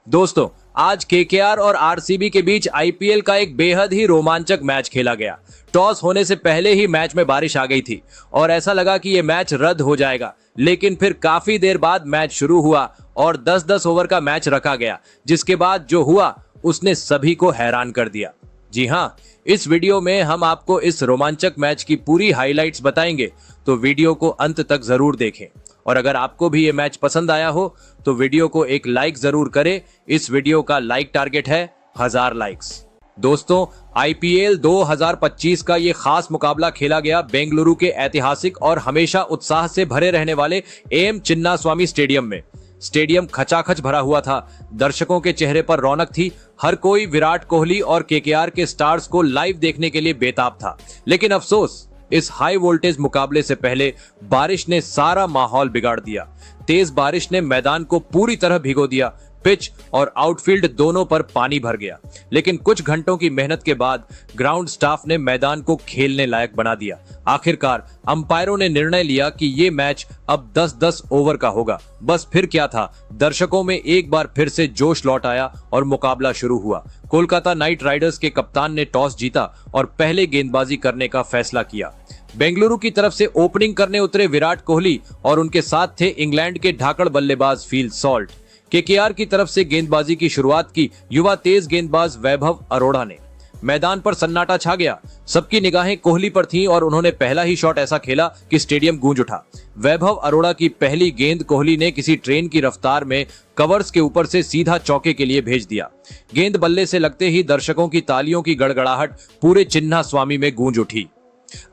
दोस्तों, आज केकेआर और आरसीबी के बीच आईपीएल का एक बेहद ही रोमांचक मैच खेला गया। टॉस होने से पहले ही मैच में बारिश आ गई थी और ऐसा लगा कि यह मैच रद्द हो जाएगा, लेकिन फिर काफी देर बाद मैच शुरू हुआ और 10-10 ओवर का मैच रखा गया, जिसके बाद जो हुआ उसने सभी को हैरान कर दिया। जी हाँ, इस वीडियो में हम आपको इस रोमांचक मैच की पूरी हाइलाइट्स बताएंगे, तो वीडियो को अंत तक जरूर देखें। और अगर आपको भी ये मैच पसंद आया हो तो वीडियो को एक लाइक जरूर करें। इस वीडियो का लाइक टारगेट है 1000 लाइक्स। दोस्तों, आईपीएल 2025 का ये खास मुकाबला खेला गया बेंगलुरु के ऐतिहासिक और हमेशा उत्साह से भरे रहने वाले एम चिन्नास्वामी स्टेडियम में। स्टेडियम खचाखच भरा हुआ था, दर्शकों के चेहरे पर रौनक थी। हर कोई विराट कोहली और केकेआर के स्टार्स को लाइव देखने के लिए बेताब था। लेकिन अफसोस, इस हाई वोल्टेज मुकाबले से पहले बारिश ने सारा माहौल बिगाड़ दिया। तेज बारिश ने मैदान को पूरी तरह भिगो दिया। पिच और आउटफील्ड दोनों पर पानी भर गया। लेकिन कुछ घंटों की मेहनत के बाद ग्राउंड स्टाफ ने मैदान को खेलने लायक बना दिया। आखिरकार अंपायरों ने निर्णय लिया कि ये मैच अब 10-10 ओवर का होगा। बस फिर क्या था, दर्शकों में एक बार फिर से जोश लौट आया और मुकाबला शुरू हुआ। कोलकाता नाइट राइडर्स के कप्तान ने टॉस जीता और पहले गेंदबाजी करने का फैसला किया। बेंगलुरु की तरफ से ओपनिंग करने उतरे विराट कोहली और उनके साथ थे इंग्लैंड के धाकड़ बल्लेबाज फील सॉल्ट। केकेआर की तरफ से गेंदबाजी की शुरुआत की युवा तेज गेंदबाज वैभव अरोड़ा ने। मैदान पर सन्नाटा छा गया। सबकी निगाहें कोहली पर थीं और उन्होंने पहला ही शॉट ऐसा खेला कि स्टेडियम गूंज उठा। वैभव अरोड़ा की पहली गेंद कोहली ने किसी ट्रेन की रफ्तार में कवर्स के ऊपर से सीधा चौके के लिए भेज दिया। गेंद बल्ले से लगते ही दर्शकों की तालियों की गड़गड़ाहट पूरे चिन्नास्वामी में गूंज उठी।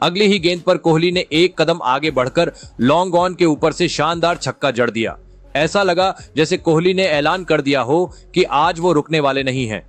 अगली ही गेंद पर कोहली ने एक कदम आगे बढ़कर लॉन्ग ऑन के ऊपर से शानदार छक्का जड़ दिया। ऐसा लगा जैसे कोहली ने ऐलान कर दिया हो कि आज वो रुकने वाले नहीं हैं।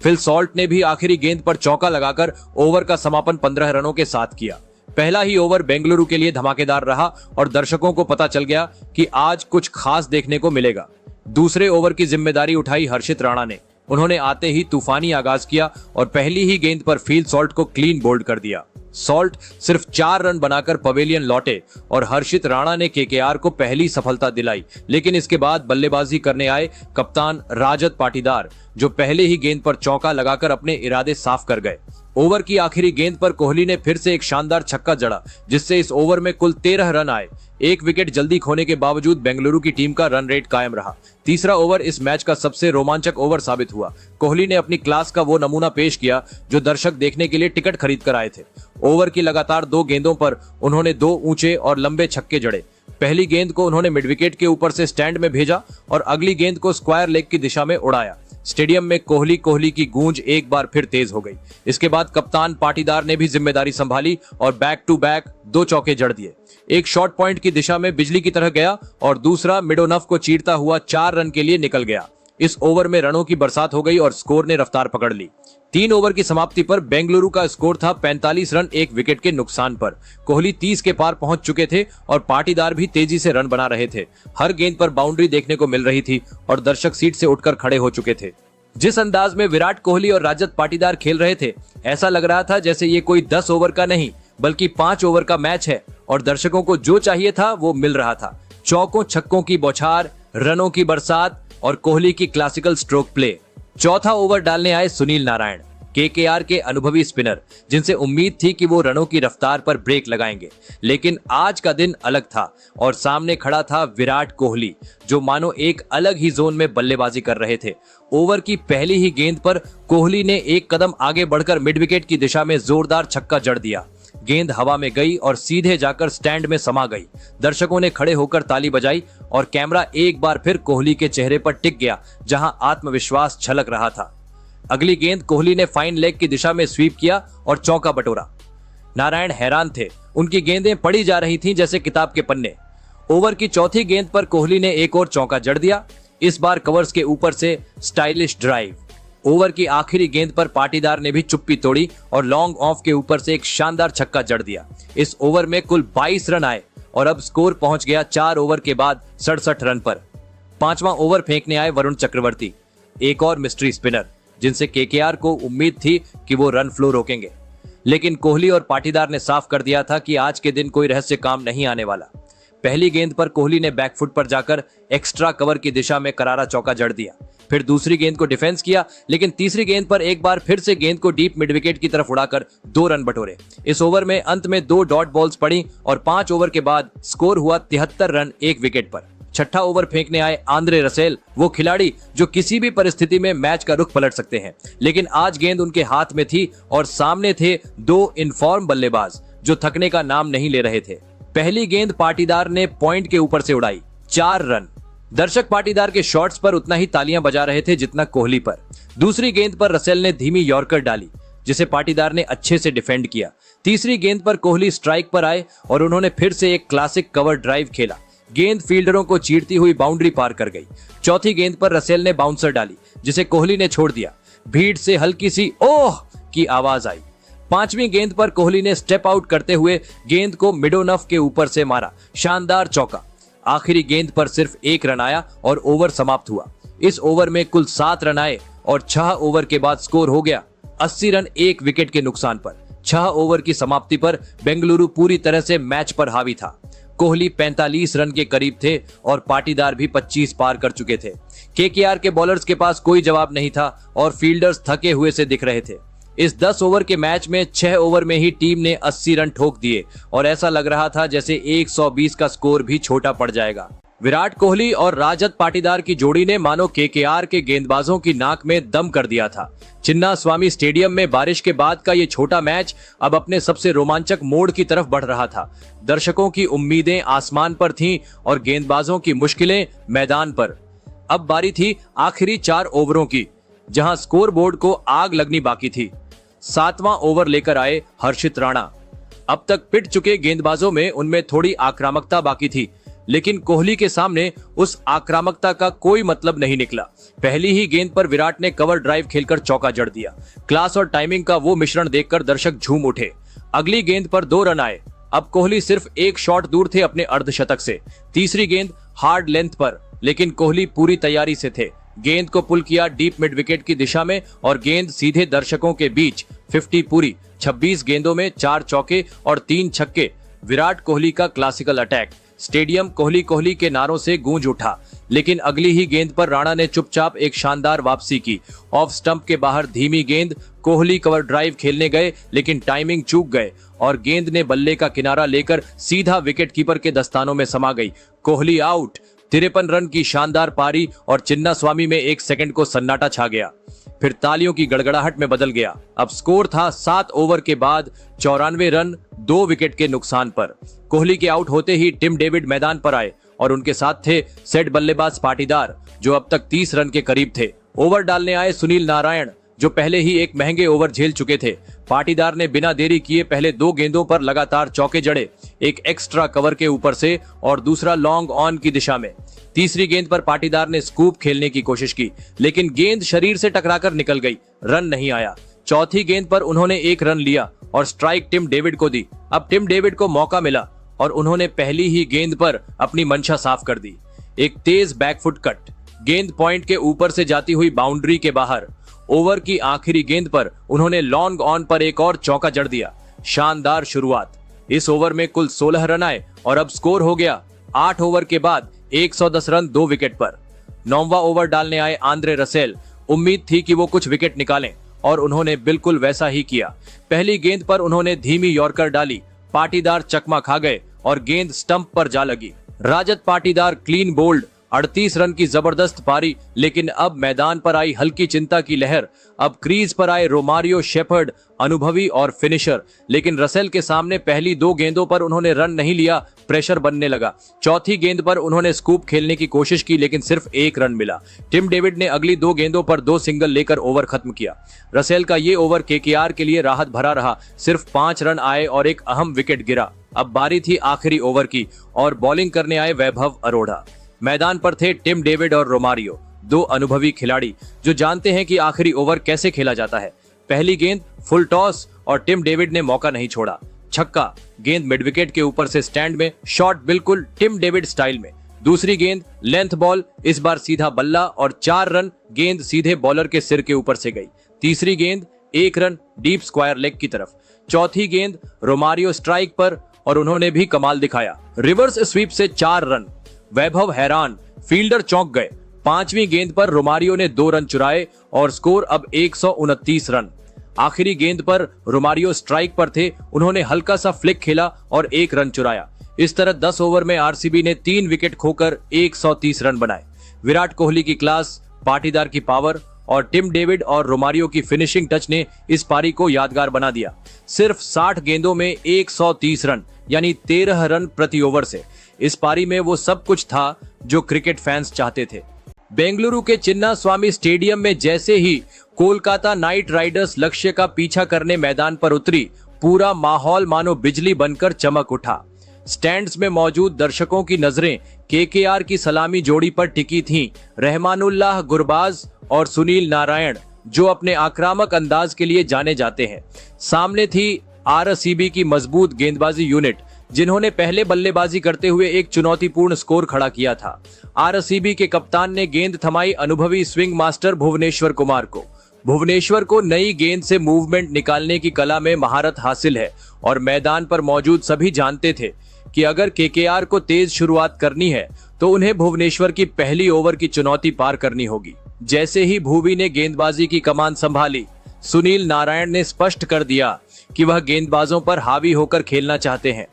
फिल सॉल्ट ने भी आखिरी गेंद पर चौका लगाकर ओवर का समापन 15 रनों के साथ किया। पहला ही ओवर बेंगलुरु के लिए धमाकेदार रहा और दर्शकों को पता चल गया कि आज कुछ खास देखने को मिलेगा। दूसरे ओवर की जिम्मेदारी उठाई हर्षित राणा ने। उन्होंने आते ही तूफानी आगाज किया और पहली ही गेंद पर फील सॉल्ट को क्लीन बोल्ड कर दिया। सॉल्ट सिर्फ 4 रन बनाकर पवेलियन लौटे और हर्षित राणा ने केकेआर को पहली सफलता दिलाई। लेकिन इसके बाद बल्लेबाजी करने आए कप्तान राजत पाटीदार, जो पहले ही गेंद पर चौका लगाकर अपने इरादे साफ कर गए। ओवर की आखिरी गेंद पर कोहली ने फिर से एक शानदार छक्का जड़ा, जिससे इस ओवर में कुल 13 रन आए। एक विकेट जल्दी खोने के बावजूद बेंगलुरु की टीम का रन रेट कायम रहा। तीसरा ओवर इस मैच का सबसे रोमांचक ओवर साबित हुआ। कोहली ने अपनी क्लास का वो नमूना पेश किया जो दर्शक देखने के लिए टिकट खरीद कर आए थे। ओवर की लगातार 2 गेंदों पर उन्होंने 2 ऊंचे और लंबे छक्के जड़े। पहली गेंद को उन्होंने मिड विकेट के ऊपर से स्टैंड में भेजा और अगली गेंद को स्क्वायर लेग की दिशा में उड़ाया। स्टेडियम में कोहली कोहली की गूंज एक बार फिर तेज हो गई। इसके बाद कप्तान पाटीदार ने भी जिम्मेदारी संभाली और बैक टू बैक 2 चौके जड़ दिए। एक शॉर्ट पॉइंट की दिशा में बिजली की तरह गया और दूसरा मिडोनफ को चीरता हुआ 4 रन के लिए निकल गया। इस ओवर में रनों की बरसात हो गई और स्कोर ने रफ्तार पकड़ ली। 3 ओवर की समाप्ति पर बेंगलुरु का स्कोर था 45 रन 1 विकेट के नुकसान पर। कोहली 30 के पार पहुंच चुके थे और पाटीदार भी तेजी से रन बना रहे थे। हर गेंद पर बाउंड्री देखने को मिल रही थी और दर्शक सीट से उठकर खड़े हो चुके थे। जिस अंदाज में विराट कोहली और राजत पाटीदार खेल रहे थे, ऐसा लग रहा था जैसे ये कोई 10 ओवर का नहीं बल्कि 5 ओवर का मैच है और दर्शकों को जो चाहिए था वो मिल रहा था। चौकों छक्कों की बौछार, रनों की बरसात और कोहली की क्लासिकल स्ट्रोक प्ले। चौथा ओवर डालने आए सुनील नारायण, केकेआर के अनुभवी स्पिनर, जिनसे उम्मीद थी कि वो रनों की रफ्तार पर ब्रेक लगाएंगे। लेकिन आज का दिन अलग था और सामने खड़ा था विराट कोहली, जो मानो एक अलग ही जोन में बल्लेबाजी कर रहे थे। ओवर की पहली ही गेंद पर कोहली ने एक कदम आगे बढ़कर मिड विकेट की दिशा में जोरदार छक्का जड़ दिया। गेंद हवा में गई और सीधे जाकर स्टैंड में समा गई। दर्शकों ने खड़े होकर ताली बजाई और कैमरा एक बार फिर कोहली के चेहरे पर टिक गया, जहां आत्मविश्वास झलक रहा था। अगली गेंद कोहली ने फाइन लेग की दिशा में स्वीप किया और चौका बटोरा। नारायण हैरान थे, उनकी गेंदें पड़ी जा रही थीं जैसे किताब के पन्ने। ओवर की चौथी गेंद पर कोहली ने एक और चौका जड़ दिया, इस बार कवर्स के ऊपर से स्टाइलिश ड्राइव। ओवर की आखिरी गेंद पर पाटीदार ने भी चुप्पी तोड़ी और लॉन्ग ऑफ के ऊपर से एक शानदार छक्का जड़ दिया। इस ओवर में कुल 22 रन आए और अब स्कोर पहुंच गया 4 ओवर के बाद 67 रन पर। 5वां ओवर फेंकने आए वरुण चक्रवर्ती, एक और मिस्ट्री स्पिनर, जिनसे केकेआर को उम्मीद थी कि वो रन फ्लो रोकेंगे। लेकिन कोहली और पाटीदार ने साफ कर दिया था कि आज के दिन कोई रहस्य काम नहीं आने वाला। पहली गेंद पर कोहली ने बैकफुट पर जाकर एक्स्ट्रा कवर की दिशा में करारा चौका जड़ दिया। फिर दूसरी गेंद को डिफेंस किया, लेकिन तीसरी गेंद पर एक बार फिर से गेंद को डीप मिड विकेट की तरफ उड़ाकर 2 रन बटोरे। इस ओवर में अंत में 2 डॉट बॉल्स पड़ी और 5 ओवर के बाद स्कोर हुआ 73 रन 1 विकेट पर। छठा ओवर फेंकने आए आंद्रे रसेल, वो खिलाड़ी जो किसी भी परिस्थिति में मैच का रुख पलट सकते हैं, लेकिन आज गेंद उनके हाथ में थी और सामने थे 2 इनफॉर्म बल्लेबाज जो थकने का नाम नहीं ले रहे थे। पहली गेंद पाटीदार ने पॉइंट के ऊपर से उड़ाई, 4 रन। दर्शक पाटीदार के शॉट्स पर उतना ही तालियां बजा रहे थे जितना कोहली पर। दूसरी गेंद पर रसेल ने धीमी यॉर्कर डाली, जिसे पाटीदार ने अच्छे से डिफेंड किया। तीसरी गेंद पर कोहली स्ट्राइक पर आए और उन्होंने फिर से एक क्लासिक कवर ड्राइव खेला। गेंद फील्डरों को चीरती हुई बाउंड्री पार कर गई। चौथी गेंद पर रसेल ने बाउंसर डाली, जिसे कोहली ने छोड़ दिया। भीड़ से हल्की सी ओह की आवाज आई। पांचवी गेंद पर कोहली ने स्टेप आउट करते हुए गेंद को मिडोनफ के ऊपर से मारा, शानदार चौका। आखिरी गेंद पर सिर्फ 1 रन आया और ओवर समाप्त हुआ। इस ओवर में कुल 7 रन आए और 6 ओवर के बाद स्कोर हो गया 80 रन 1 विकेट के नुकसान पर। 6 ओवर की समाप्ति पर बेंगलुरु पूरी तरह से मैच पर हावी था। कोहली 45 रन के करीब थे और पाटीदार भी 25 पार कर चुके थे। केकेआर के बॉलर्स के पास कोई जवाब नहीं था और फील्डर्स थके हुए से दिख रहे थे। इस 10 ओवर के मैच में 6 ओवर में ही टीम ने 80 रन ठोक दिए और ऐसा लग रहा था जैसे 120 का स्कोर भी छोटा पड़ जाएगा। विराट कोहली और राजत पाटीदार की जोड़ी ने मानो केकेआर के गेंदबाजों की नाक में दम कर दिया था। चिन्नास्वामी स्टेडियम में बारिश के बाद का ये छोटा मैच अब अपने सबसे रोमांचक मोड़ की तरफ बढ़ रहा था। दर्शकों की उम्मीदें आसमान पर थीं और गेंदबाजों की मुश्किलें मैदान पर। अब बारी थी आखिरी 4 ओवरों की, जहां स्कोर बोर्ड को आग लगनी बाकी थी। 7वां ओवर लेकर आए हर्षित राणा। अब तक पिट चुके गेंदबाजों में उनमें थोड़ी आक्रामकता बाकी थी, लेकिन कोहली के सामने उस आक्रामकता का कोई मतलब नहीं निकला। पहली ही गेंद पर विराट ने कवर ड्राइव खेलकर चौका जड़ दिया। क्लास और टाइमिंग का वो मिश्रण देखकर दर्शक झूम उठे। अगली गेंद पर 2 रन आए। अब कोहली सिर्फ 1 शॉट दूर थे अपने अर्धशतक से। तीसरी गेंद हार्ड लेंथ पर, लेकिन कोहली पूरी तैयारी से थे। गेंद को पुल किया डीप मिड विकेट की दिशा में और गेंद सीधे दर्शकों के बीच। 50 पूरी। 26 गेंदों में 4 चौके और 3 छक्के। विराट कोहली का classical attack. Stadium Kohli Kohli के नारों से गूंज उठा, लेकिन अगली ही गेंद पर राणा ने चुपचाप एक शानदार वापसी की। ऑफ स्टंप के बाहर धीमी गेंद। कोहली कवर ड्राइव खेलने गए, लेकिन टाइमिंग चूक गए और गेंद ने बल्ले का किनारा लेकर सीधा विकेट कीपर के दस्तानों में समा गई। कोहली आउट। 53 रन की शानदार पारी और चिन्नास्वामी में 1 सेकंड को सन्नाटा छा गया, फिर तालियों की गड़गड़ाहट में बदल गया। अब स्कोर था 7 ओवर के बाद 94 रन 2 विकेट के नुकसान पर। कोहली के आउट होते ही टिम डेविड मैदान पर आए और उनके साथ थे सेट बल्लेबाज पाटीदार, जो अब तक 30 रन के करीब थे। ओवर डालने आए सुनील नारायण, जो पहले ही एक महंगे ओवर झेल चुके थे। पाटीदार ने बिना देरी किए पहले 2 गेंदों पर लगातार चौके जड़े, एक एक्स्ट्रा कवर के ऊपर से और दूसरा लॉन्ग ऑन की दिशा में। तीसरी गेंद पर पाटीदार ने स्कूप खेलने की कोशिश की, लेकिन गेंद शरीर से टकराकर निकल गई, रन नहीं आया। चौथी गेंद पर उन्होंने 1 रन लिया और स्ट्राइक टिम डेविड को दी। अब टिम डेविड को मौका मिला और उन्होंने पहली ही गेंद पर अपनी मंशा साफ कर दी। एक तेज बैकफुट कट, गेंद पॉइंट के ऊपर से जाती हुई बाउंड्री के बाहर। ओवर की आखिरी गेंद पर उन्होंने लॉन्ग ऑन पर एक और चौका जड़ दिया। शानदार शुरुआत। इस ओवर में कुल 16 रन आए और अब स्कोर हो गया 8 ओवर के बाद 110 रन 2 विकेट पर। 9वां ओवर डालने आए आंद्रे रसेल। उम्मीद थी कि वो कुछ विकेट निकालें और उन्होंने बिल्कुल वैसा ही किया। पहली गेंद पर उन्होंने धीमी यॉर्कर डाली, पाटीदार चकमा खा गए और गेंद स्टंप पर जा लगी। राजत पाटीदार क्लीन बोल्ड। 38 रन की जबरदस्त पारी, लेकिन अब मैदान पर आई हल्की चिंता की लहर। अब क्रीज पर आए रोमारियो शेफर्ड, अनुभवी और फिनिशर, लेकिन रसेल के सामने पहली 2 गेंदों पर उन्होंने रन नहीं लिया। प्रेशर बनने लगा। चौथी गेंद पर उन्होंने स्कूप खेलने की कोशिश की, लेकिन सिर्फ 1 रन मिला। टिम डेविड ने अगली 2 गेंदों पर 2 सिंगल लेकर ओवर खत्म किया। रसेल का ये ओवर केकेआर के लिए राहत भरा रहा। सिर्फ 5 रन आए और एक अहम विकेट गिरा। अब बारी थी आखिरी ओवर की और बॉलिंग करने आए वैभव अरोड़ा। मैदान पर थे टिम डेविड और रोमारियो, 2 अनुभवी खिलाड़ी जो जानते हैं कि आखिरी ओवर कैसे खेला जाता है। पहली गेंद फुल टॉस और टिम डेविड ने मौका नहीं छोड़ा। छक्का। गेंद मिड विकेट के ऊपर से स्टैंड में, शॉट बिल्कुल टिम डेविड स्टाइल में। दूसरी गेंद लेंथ बॉल, इस बार सीधा बल्ला और 4 रन। गेंद सीधे बॉलर के सिर के ऊपर से गई। तीसरी गेंद 1 रन डीप स्क्वायर लेग की तरफ। चौथी गेंद रोमारियो स्ट्राइक पर और उन्होंने भी कमाल दिखाया। रिवर्स स्वीप से 4 रन, वैभव हैरान, फील्डर चौंक गए। 5वीं गेंद पर रोमारियो ने 2 रन चुराए और स्कोर अब 129 रन। आखिरी गेंद पर रोमारियो स्ट्राइक पर थे, उन्होंने हल्का सा फ्लिक खेला और 1 रन चुराया। इस तरह 10 ओवर में आरसीबी ने 3 विकेट खोकर 130 रन बनाए। विराट कोहली की क्लास, पाटीदार की पावर और टिम डेविड और रोमारियो की फिनिशिंग टच ने इस पारी को यादगार बना दिया। सिर्फ 60 गेंदों में 130 रन यानी 13 रन प्रति ओवर से इस पारी में वो सब कुछ था जो क्रिकेट फैंस चाहते थे। बेंगलुरु के चिन्ना स्वामी स्टेडियम में जैसे ही कोलकाता नाइट राइडर्स लक्ष्य का पीछा करने मैदान पर उतरी, पूरा माहौल मानो बिजली बनकर चमक उठा। स्टैंड्स में मौजूद दर्शकों की नजरें केकेआर की सलामी जोड़ी पर टिकी थीं। रहमानुल्लाह गुरबाज और सुनील नारायण, जो अपने आक्रामक अंदाज के लिए जाने जाते हैं। सामने थी आरसीबी की मजबूत गेंदबाजी यूनिट, जिन्होंने पहले बल्लेबाजी करते हुए एक चुनौतीपूर्ण स्कोर खड़ा किया था। आरसीबी के कप्तान ने गेंद थमाई अनुभवी स्विंग मास्टर भुवनेश्वर कुमार को। भुवनेश्वर को नई गेंद से मूवमेंट निकालने की कला में महारत हासिल है और मैदान पर मौजूद सभी जानते थे कि अगर केकेआर को तेज शुरुआत करनी है तो उन्हें भुवनेश्वर की पहली ओवर की चुनौती पार करनी होगी। जैसे ही भुवी ने गेंदबाजी की कमान संभाली, सुनील नारायण ने स्पष्ट कर दिया कि वह गेंदबाजों पर हावी होकर खेलना चाहते हैं।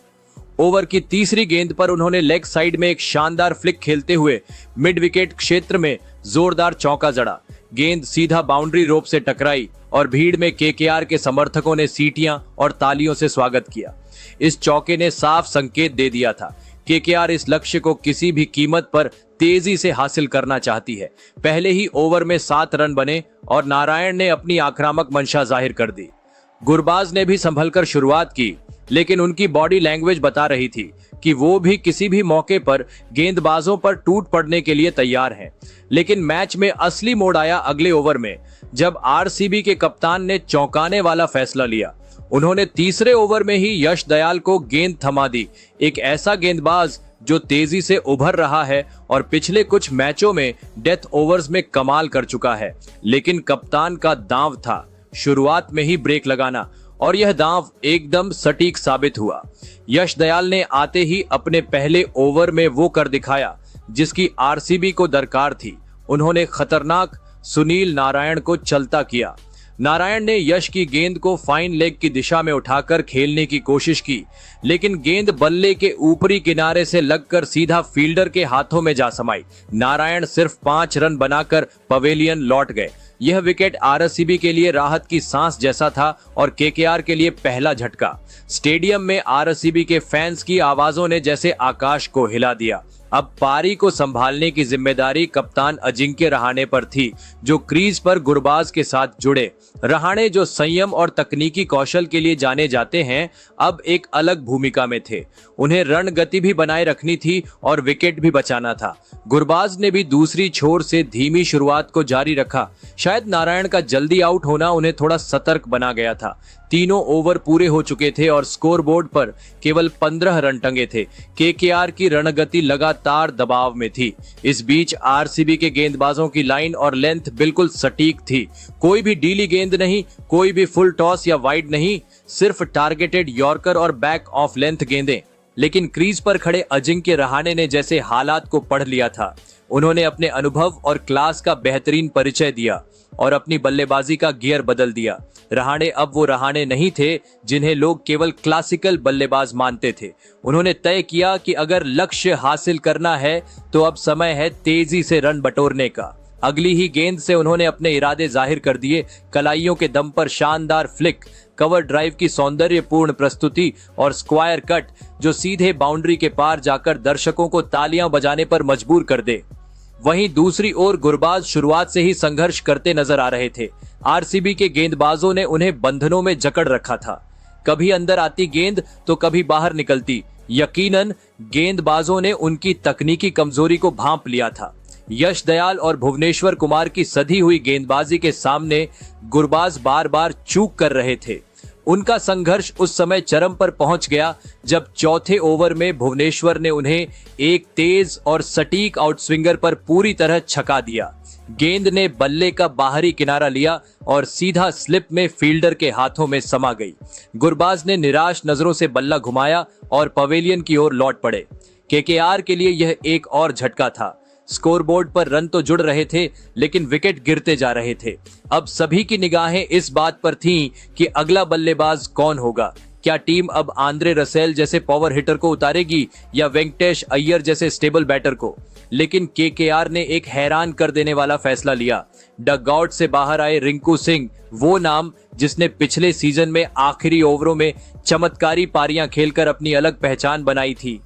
ओवर की तीसरी गेंद पर उन्होंने लेग साइड में एक शानदार फ्लिक खेलते हुए मिड विकेट क्षेत्र में जोरदार चौका जड़ा। गेंद सीधा बाउंड्री रोप से टकराई और भीड़ में केकेआर के समर्थकों ने सीटियां और तालियों से स्वागत किया। इस चौके ने साफ संकेत दे दिया था केकेआर इस लक्ष्य को किसी भी कीमत पर तेजी से हासिल करना चाहती है। पहले ही ओवर में 7 रन बने और नारायण ने अपनी आक्रामक मंशा जाहिर कर दी। गुरबाज ने भी संभलकर शुरुआत की, लेकिन उनकी बॉडी लैंग्वेज बता रही थी कि वो भी किसी भी मौके पर गेंदबाजों पर टूट पड़ने के लिए तैयार हैं। लेकिन मैच में असली मोड़ आया अगले ओवर में, जब आरसीबी के कप्तान ने चौंकाने वाला फैसला लिया। उन्होंने तीसरे ओवर में ही यश दयाल को गेंद थमा दी। एक ऐसा गेंदबाज जो तेजी से उभर रहा है और पिछले कुछ मैचों में डेथ ओवर्स में कमाल कर चुका है। लेकिन कप्तान का दांव था शुरुआत में ही ब्रेक लगाना, और यह दांव एकदम सटीक साबित हुआ। यश दयाल ने आते ही अपने पहले ओवर में वो कर दिखाया जिसकी आरसीबी को दरकार थी। उन्होंने खतरनाक सुनील नारायण को चलता किया। नारायण ने यश की गेंद को फाइन लेग की दिशा में उठाकर खेलने की कोशिश की, लेकिन गेंद बल्ले के ऊपरी किनारे से लगकर सीधा फील्डर के हाथों में जा समाई। नारायण सिर्फ 5 रन बनाकर पवेलियन लौट गए। यह विकेट आरसीबी के लिए राहत की सांस जैसा था और केकेआर के लिए पहला झटका। स्टेडियम में आरसीबी के फैंस की आवाजों ने जैसे आकाश को हिला दिया। अब पारी को संभालने की जिम्मेदारी कप्तान अजिंक्य रहाणे पर थी, जो क्रीज पर गुरबाज के साथ जुड़े। रहाणे, जो संयम और तकनीकी कौशल के लिए जाने जाते हैं, अब एक अलग भूमिका में थे। उन्हें रण गति भी बनाए रखनी थी और विकेट भी बचाना था। गुरबाज ने भी दूसरी छोर से धीमी शुरुआत को जारी रखा। शायद नारायण का जल्दी आउट होना उन्हें थोड़ा सतर्क बना गया था। तीनों ओवर पूरे हो चुके थे और स्कोरबोर्ड पर केवल 15 रन टंगे थे। केकेआर की रणगति लगातार दबाव में थी। इस बीच आरसीबी के गेंदबाजों की लाइन और लेंथ बिल्कुल सटीक थी। कोई भी डीली गेंद नहीं, कोई भी फुल टॉस या वाइड नहीं, सिर्फ टारगेटेड यॉर्कर और बैक ऑफ लेंथ गेंदें। लेकिन क्रीज पर खड़े अजिंक्य रहाणे ने जैसे हालात को पढ़ लिया था। उन्होंने अपने अनुभव और क्लास का बेहतरीन परिचय दिया और अपनी बल्लेबाजी का गियर बदल दिया। रहाणे अब वो रहाणे नहीं थे जिन्हें लोग केवल क्लासिकल बल्लेबाज मानते थे। उन्होंने तय किया कि अगर लक्ष्य हासिल करना है तो अब समय है तेजी से रन बटोरने का। अगली ही गेंद से उन्होंने अपने इरादे जाहिर कर दिए। कलाइयों के दम पर शानदार फ्लिक, कवर ड्राइव की सौंदर्यपूर्ण प्रस्तुति और स्क्वायर कट जो सीधे बाउंड्री के पार जाकर दर्शकों को तालियां बजाने पर मजबूर कर दे। वहीं दूसरी ओर गुरबाज शुरुआत से ही संघर्ष करते नजर आ रहे थे। आरसीबी के गेंदबाजों ने उन्हें बंधनों में जकड़ रखा था। कभी अंदर आती गेंद तो कभी बाहर निकलती। यकीनन गेंदबाजों ने उनकी तकनीकी कमजोरी को भांप लिया था। यश दयाल और भुवनेश्वर कुमार की सधी हुई गेंदबाजी के सामने गुरबाज बार बार चूक कर रहे थे। उनका संघर्ष उस समय चरम पर पहुंच गया जब चौथे ओवर में भुवनेश्वर ने उन्हें एक तेज और सटीक आउटस्विंगर पर पूरी तरह छका दिया। गेंद ने बल्ले का बाहरी किनारा लिया और सीधा स्लिप में फील्डर के हाथों में समा गई। गुरबाज ने निराश नजरों से बल्ला घुमाया और पवेलियन की ओर लौट पड़े। केकेआर के लिए यह एक और झटका था। स्कोरबोर्ड पर रन तो जुड़ रहे थे, लेकिन विकेट गिरते जा रहे थे। अब सभी की निगाहें इस बात पर थीं कि अगला बल्लेबाज कौन होगा। क्या टीम अब आंद्रे रसेल जैसे पावर हिटर को उतारेगी या वेंकटेश अय्यर जैसे स्टेबल बैटर को? लेकिन केकेआर ने एक हैरान कर देने वाला फैसला लिया। डगआउट से बाहर आए रिंकू सिंह, वो नाम जिसने पिछले सीजन में आखिरी ओवरों में चमत्कारी पारियां खेलकर अपनी अलग पहचान बनाई थी।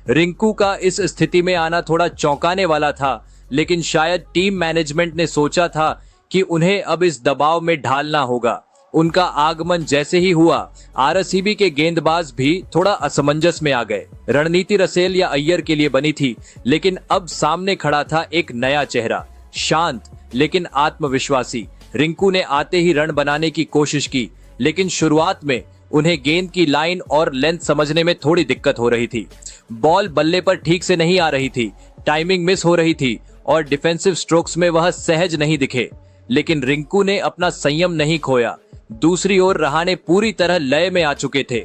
रिंकू का इस स्थिति में आना थोड़ा चौंकाने वाला था, लेकिन शायद टीम मैनेजमेंट ने सोचा था कि उन्हें अब इस दबाव में ढालना होगा। उनका आगमन जैसे ही हुआ, आरसीबी के गेंदबाज भी थोड़ा असमंजस में आ गए। रणनीति रसेल या अय्यर के लिए बनी थी, लेकिन अब सामने खड़ा था एक नया चेहरा, शांत लेकिन आत्मविश्वासी। रिंकू ने आते ही रन बनाने की कोशिश की, लेकिन शुरुआत में उन्हें गेंद की लाइन और लेंथ समझने में थोड़ी दिक्कत हो रही थी। बॉल बल्ले पर ठीक से नहीं आ रही थी, टाइमिंग मिस हो रही थी और डिफेंसिव स्ट्रोक्स में वह सहज नहीं दिखे। लेकिन रिंकू ने अपना संयम नहीं खोया। दूसरी ओर रहाणे पूरी तरह लय में आ चुके थे।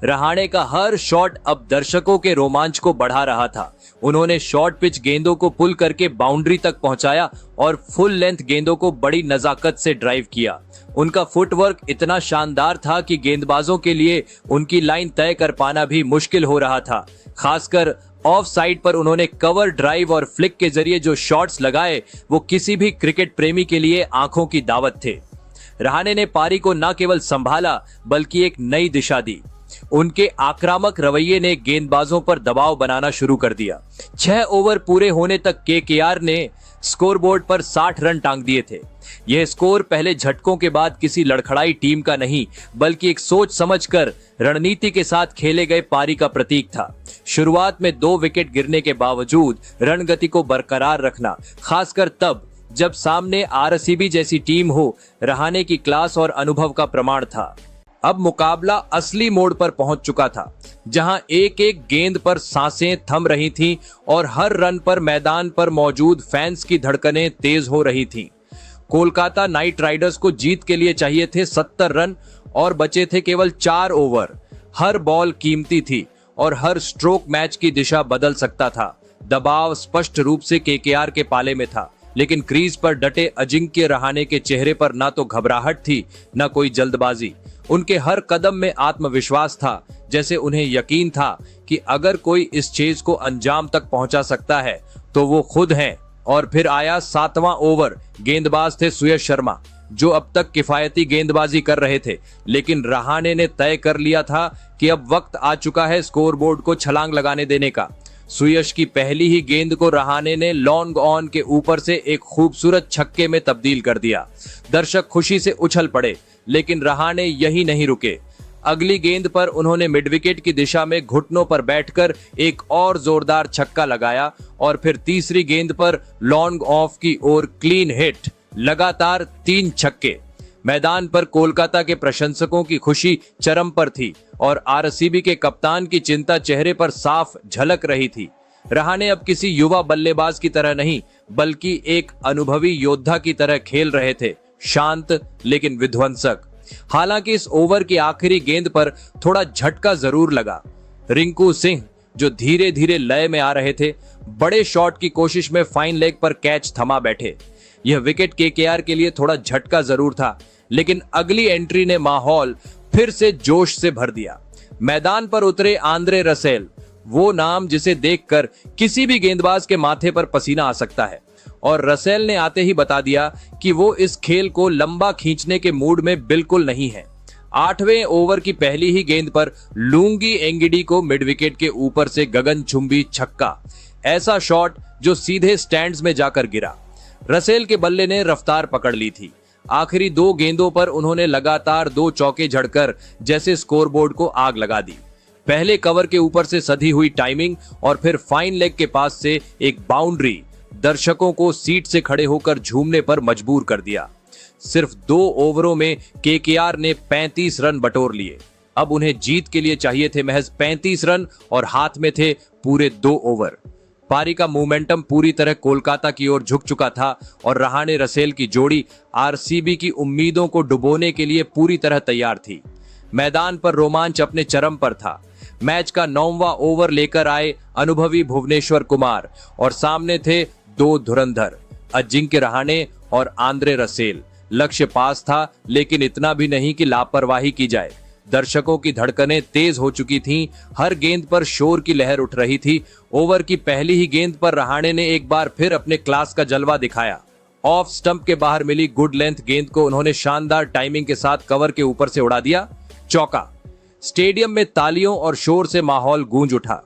रहाणे का हर शॉट अब दर्शकों के रोमांच को बढ़ा रहा था। उन्होंने शॉर्ट पिच गेंदों को पुल करके बाउंड्री तक पहुंचाया और फुल लेंथ गेंदों को बड़ी नजाकत से ड्राइव किया। उनका फुटवर्क इतना शानदार था कि गेंदबाजों के लिए उनकी लाइन तय कर पाना भी मुश्किल हो रहा था। खासकर ऑफ साइड पर उन्होंने कवर ड्राइव और फ्लिक के जरिए जो शॉट्स लगाए, वो किसी भी क्रिकेट प्रेमी के लिए आंखों की दावत थे। रहाणे ने पारी को न केवल संभाला, बल्कि एक नई दिशा दी। उनके आक्रामक रवैये ने गेंदबाजों पर दबाव बनाना शुरू कर दिया। 6 ओवर पूरे होने तक केकेआर ने स्कोरबोर्ड पर 60 रन टांग दिए थे। यह स्कोर पहले झटकों के बाद किसी लड़खड़ाई टीम का नहीं, बल्कि एक सोच समझकर रणनीति के साथ खेले गए पारी का प्रतीक था। शुरुआत में 2 विकेट गिरने के बावजूद रणगति को बरकरार रखना, खासकर तब जब सामने आरसीबी जैसी टीम हो, रहाणे की क्लास और अनुभव का प्रमाण था। अब मुकाबला असली मोड़ पर पहुंच चुका था, जहां एक एक गेंद पर सांसें थम रही थीं और हर रन पर मैदान पर मौजूद फैंस की धड़कनें तेज हो रही थीं। कोलकाता नाइट राइडर्स को जीत के लिए चाहिए थे 70 रन और बचे थे केवल 4 ओवर। हर बॉल कीमती थी और हर स्ट्रोक मैच की दिशा बदल सकता था। दबाव स्पष्ट रूप से केकेआर के पाले में था, लेकिन क्रीज पर डटे अजिंक्य रहाणे के चेहरे पर ना तो घबराहट थी, ना कोई जल्दबाजी। उनके हर कदम में आत्मविश्वास था, जैसे उन्हें यकीन था कि अगर कोई इस चेज को अंजाम तक पहुंचा सकता है तो वो खुद हैं। और फिर आया 7वां ओवर। गेंदबाज थे सुयश शर्मा, जो अब तक किफायती गेंदबाजी कर रहे थे, लेकिन रहाणे ने तय कर लिया था कि अब वक्त आ चुका है स्कोरबोर्ड को छलांग लगाने देने का। सुयश की पहली ही गेंद को रहाणे ने लॉन्ग ऑन के ऊपर से एक खूबसूरत छक्के में तब्दील कर दिया। दर्शक खुशी से उछल पड़े, लेकिन रहाणे यही नहीं रुके। अगली गेंद पर उन्होंने मिड विकेट की दिशा में घुटनों पर बैठकर एक और जोरदार छक्का लगाया और फिर तीसरी गेंद पर लॉन्ग ऑफ की ओर क्लीन हिट। लगातार 3 छक्के। मैदान पर कोलकाता के प्रशंसकों की खुशी चरम पर थी और आरसीबी के कप्तान की चिंता चेहरे पर साफ झलक रही थी। रहाणे अब किसी युवा बल्लेबाज की तरह नहीं, बल्कि एक अनुभवी योद्धा की तरह खेल रहे थे, शांत लेकिन विध्वंसक। हालांकि इस ओवर की आखिरी गेंद पर थोड़ा झटका जरूर लगा। रिंकू सिंह, जो धीरे धीरे लय में आ रहे थे, बड़े शॉट की कोशिश में फाइन लेग पर कैच थमा बैठे। यह विकेट केकेआर के लिए थोड़ा झटका जरूर था, लेकिन अगली एंट्री ने माहौल फिर से जोश से भर दिया। मैदान पर उतरे आंद्रे रसेल, वो नाम जिसे देखकर किसी भी गेंदबाज के माथे पर पसीना आ सकता है, और रसेल ने आते ही बता दिया कि वो इस खेल को लंबा खींचने के मूड में बिल्कुल नहीं है। 8वें ओवर की पहली ही गेंद पर लूंगी एंगिडी को मिड विकेट के ऊपर से गगनचुंबी छक्का, ऐसा शॉट जो सीधे स्टैंड्स में जाकर गिरा। रसेल के बल्ले ने रफ्तार पकड़ ली थी। आखिरी 2 गेंदों पर उन्होंने लगातार 2 चौके झड़कर जैसे स्कोरबोर्ड को आग लगा दी। पहले कवर के ऊपर से सधी हुई टाइमिंग और फिर फाइन लेग के पास से एक बाउंड्री दर्शकों को सीट से खड़े होकर झूमने पर मजबूर कर दिया। सिर्फ 2 ओवरों में केकेआर ने 35 रन बटोर लिए। अब उन्हें जीत के लिए चाहिए थे महज 35 रन और हाथ में थे पूरे 2 ओवर। पारी का मोमेंटम पूरी तरह कोलकाता की ओर झुक चुका था और रहाणे रसेल की जोड़ी आरसीबी की उम्मीदों को डुबोने के लिए पूरी तरह तैयार थी। मैदान पर रोमांच अपने चरम पर था। मैच का 9वां ओवर लेकर आए अनुभवी भुवनेश्वर कुमार और सामने थे दो धुरंधर, अजिंक्य रहाणे और आंद्रे रसेल। लक्ष्य पास था, लेकिन इतना भी नहीं कि लापरवाही की जाए। दर्शकों की धड़कनें तेज हो चुकी थीं, हर गेंद पर शोर की लहर उठ रही थी। ओवर की पहली ही गेंद पर रहाणे ने एक बार फिर अपने क्लास का जलवा दिखाया। ऑफ स्टंप के बाहर मिली गुड लेंथ गेंद को उन्होंने शानदार टाइमिंग के साथ कवर के ऊपर से उड़ा दिया, चौका। स्टेडियम में तालियों और शोर से माहौल गूंज उठा।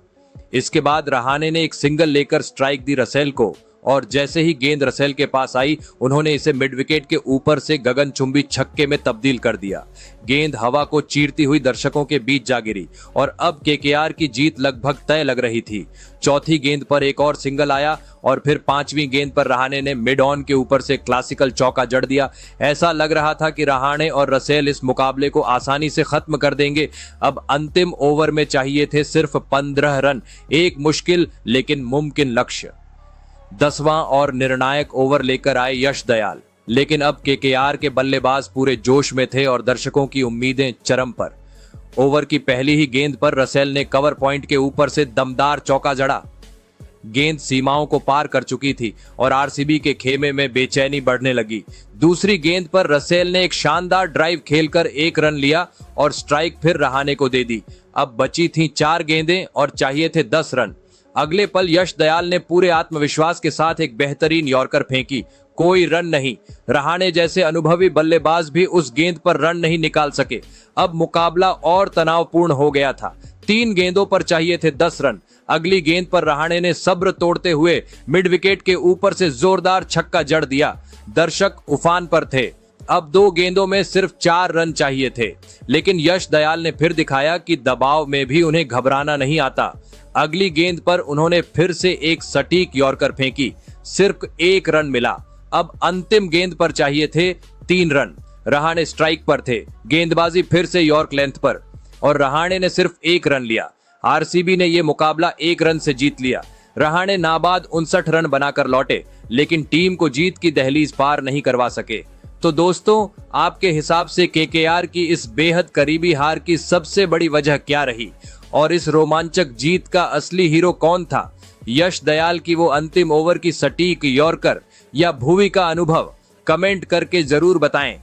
इसके बाद रहाणे ने एक सिंगल लेकर स्ट्राइक दी रसेल को, और जैसे ही गेंद रसेल के पास आई उन्होंने इसे मिड विकेट के ऊपर से गगनचुंबी छक्के में तब्दील कर दिया। गेंद हवा को चीरती हुई दर्शकों के बीच जा गिरी और अब केकेआर की जीत लगभग तय लग रही थी। चौथी गेंद पर एक और सिंगल आया और फिर पांचवी गेंद पर रहाणे ने मिड ऑन के ऊपर से क्लासिकल चौका जड़ दिया। ऐसा लग रहा था कि रहाणे और रसेल इस मुकाबले को आसानी से खत्म कर देंगे। अब अंतिम ओवर में चाहिए थे सिर्फ 15 रन, एक मुश्किल लेकिन मुमकिन लक्ष्य। 10वां और निर्णायक ओवर लेकर आए यश दयाल, लेकिन अब केकेआर के बल्लेबाज पूरे जोश में थे और दर्शकों की उम्मीदें चरम पर। ओवर की पहली ही गेंद पर रसेल ने कवर पॉइंट के ऊपर से दमदार चौका जड़ा। गेंद सीमाओं को पार कर चुकी थी और आरसीबी के खेमे में बेचैनी बढ़ने लगी। दूसरी गेंद पर रसेल ने एक शानदार ड्राइव खेलकर 1 रन लिया और स्ट्राइक फिर रहाणे को दे दी। अब बची थीं 4 गेंदें और चाहिए थे 10 रन। अगले पल यश दयाल ने पूरे आत्मविश्वास के साथ एक बेहतरीन यॉर्कर फेंकी, कोई रन नहीं। रहाणे जैसे अनुभवी बल्लेबाज भी उस गेंद पर रन नहीं निकाल सके। अब मुकाबला और तनावपूर्ण हो गया था। 3 गेंदों पर चाहिए थे 10 रन। अगली गेंद पर रहाणे ने सब्र तोड़ते हुए मिड विकेट के ऊपर से जोरदार छक्का जड़ दिया। दर्शक उफान पर थे। अब 2 गेंदों में सिर्फ 4 रन चाहिए थे, लेकिन यश दयाल ने फिर दिखाया कि दबाव में भी उन्हें घबराना नहीं आता। अगली गेंद पर उन्होंने फिर से एक सटीक यॉर्कर फेंकी, सिर्फ 1 रन मिला। अब अंतिम गेंद पर चाहिए थे 3 रन। रहाणे स्ट्राइक पर थे, गेंदबाजी फिर से यॉर्क लेंथ पर और रहाणे ने सिर्फ 1 रन लिया। आरसीबी ने यह मुकाबला 1 रन से जीत लिया। रहाणे नाबाद 59 रन बनाकर लौटे, लेकिन टीम को जीत की दहलीज पार नहीं करवा सके। तो दोस्तों, आपके हिसाब से केकेआर की इस बेहद करीबी हार की सबसे बड़ी वजह क्या रही और इस रोमांचक जीत का असली हीरो कौन था? यश दयाल की वो अंतिम ओवर की सटीक यॉर्कर या भुवी का अनुभव? कमेंट करके जरूर बताएं।